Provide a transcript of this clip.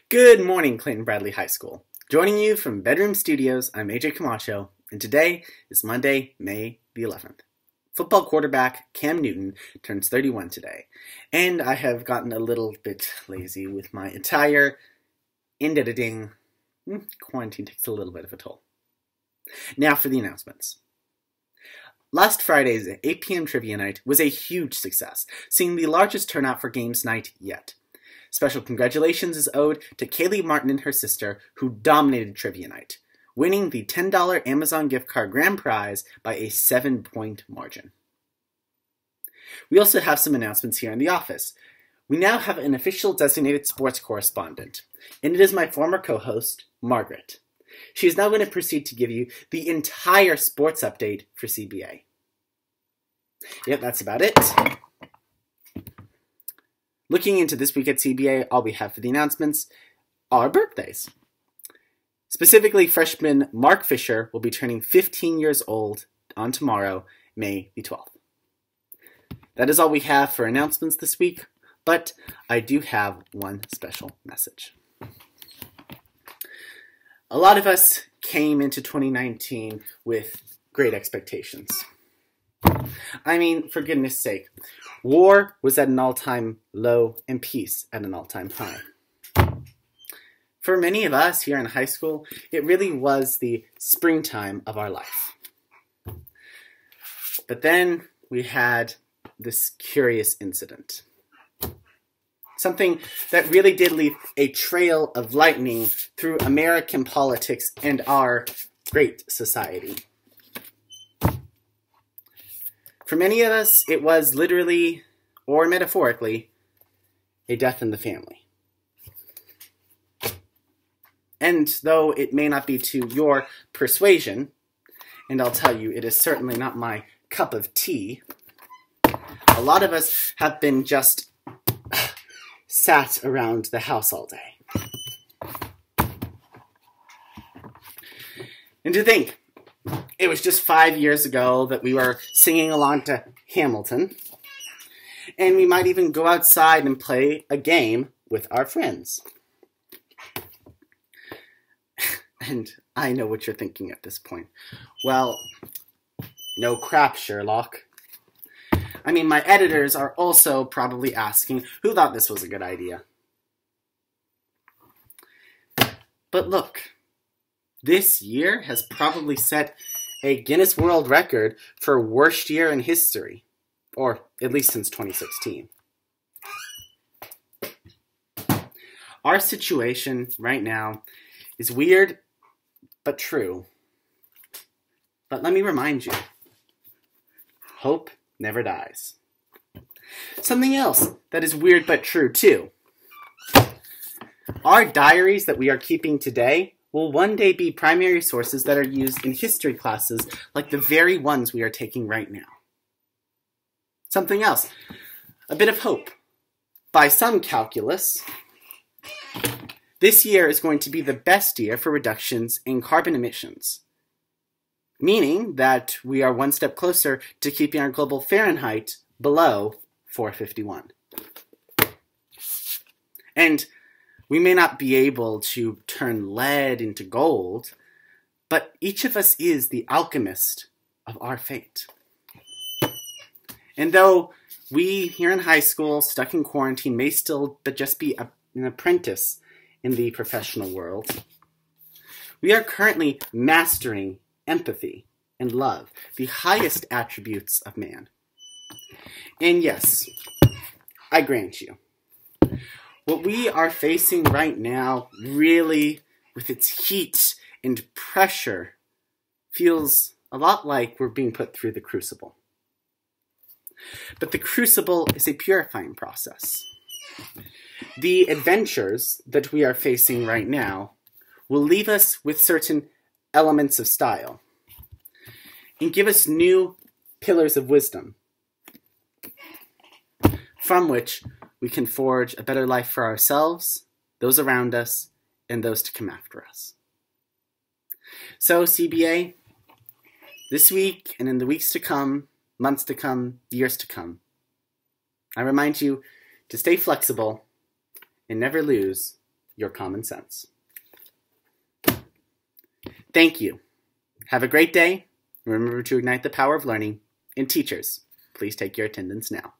Good morning, Clinton Bradley High School. Joining you from Bedroom Studios, I'm AJ Camacho, and today is Monday, May the 11th. Football quarterback Cam Newton turns 31 today, and I have gotten a little bit lazy with my entire editing. Quarantine takes a little bit of a toll. Now for the announcements. Last Friday's 8 p.m. trivia night was a huge success, seeing the largest turnout for games night yet. Special congratulations is owed to Kaylee Martin and her sister, who dominated trivia night, winning the $10 Amazon gift card grand prize by a 7-point margin. We also have some announcements here in the office. We now have an official designated sports correspondent, and it is my former co-host, Margaret. She is now going to proceed to give you the entire sports update for CBA. Yep, that's about it. Looking into this week at CBA, all we have for the announcements are birthdays. Specifically, freshman Mark Fisher will be turning 15 years old on tomorrow, May the 12th. That is all we have for announcements this week, but I do have one special message. A lot of us came into 2019 with great expectations. I mean, for goodness sake, war was at an all-time low and peace at an all-time high. For many of us here in high school, it really was the springtime of our life. But then we had this curious incident. Something that really did leave a trail of lightning through American politics and our great society. For many of us, it was literally, or metaphorically, a death in the family. And though it may not be to your persuasion, and I'll tell you, it is certainly not my cup of tea, a lot of us have been just sat around the house all day. And to think, it was just 5 years ago that we were singing along to Hamilton, and we might even go outside and play a game with our friends. And I know what you're thinking at this point. Well, no crap, Sherlock. I mean, my editors are also probably asking who thought this was a good idea. But look, this year has probably set a Guinness World Record for worst year in history, or at least since 2016. Our situation right now is weird, but true. But let me remind you, hope never dies. Something else that is weird but true too. Our diaries that we are keeping today will one day be primary sources that are used in history classes like the very ones we are taking right now. Something else, a bit of hope. By some calculus, this year is going to be the best year for reductions in carbon emissions, meaning that we are one step closer to keeping our global Fahrenheit below 451. And we may not be able to turn lead into gold, but each of us is the alchemist of our fate. And though we here in high school, stuck in quarantine, may still but just be an apprentice in the professional world, we are currently mastering empathy and love, the highest attributes of man. And yes, I grant you, what we are facing right now, really, with its heat and pressure, feels a lot like we're being put through the crucible. But the crucible is a purifying process. The adventures that we are facing right now will leave us with certain elements of style and give us new pillars of wisdom from which we can forge a better life for ourselves, those around us, and those to come after us. So, CBA, this week and in the weeks to come, months to come, years to come, I remind you to stay flexible and never lose your common sense. Thank you. Have a great day. Remember to ignite the power of learning. And teachers, please take your attendance now.